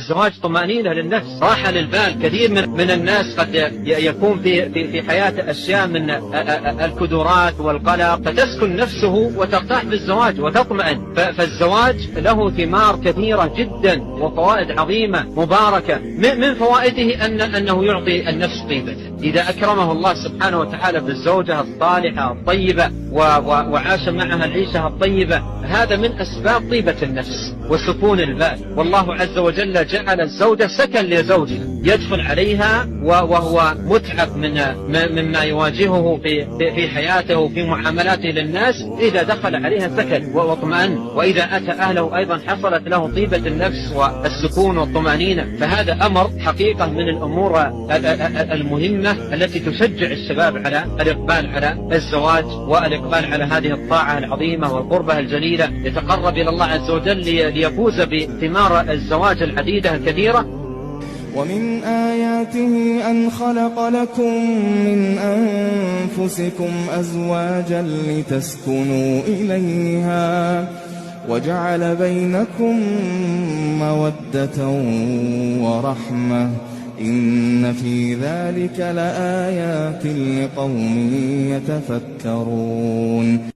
الزواج طمأنينة للنفس، راحة للبال. كثير من الناس قد يكون في حياته أشياء من الكدورات والقلق، فتسكن نفسه وترتاح بالزواج وتطمئن. فالزواج له ثمار كثيرة جدا وفوائد عظيمة مباركة. من فوائده أنه يعطي النفس طيبة. إذا أكرمه الله سبحانه وتعالى بالزوجة الصالحة الطيبة وعاش معها العيشة الطيبة، هذا من أسباب طيبة النفس وسكون البال. والله عز وجل جعل الزوجة سكن لزوجه، يدخل عليها وهو متعب مما يواجهه في حياته وفي معاملاته للناس. إذا دخل عليها سكن واطمأن، وإذا أتى أهله أيضا حصلت له طيبة النفس والسكون والطمأنينة. فهذا أمر حقيقة من الأمور المهمة التي تشجع الشباب على الإقبال على الزواج والإقبال على هذه الطاعة العظيمة والقربة الجليلة، يتقرب إلى الله عز وجل ليفوز بثمار الزواج العديدة الكثيرة. ومن آياته أن خلق لكم من أنفسكم أزواجا لتسكنوا إليها وجعل بينكم مودة ورحمة إن في ذلك لآيات لقوم يتفكرون.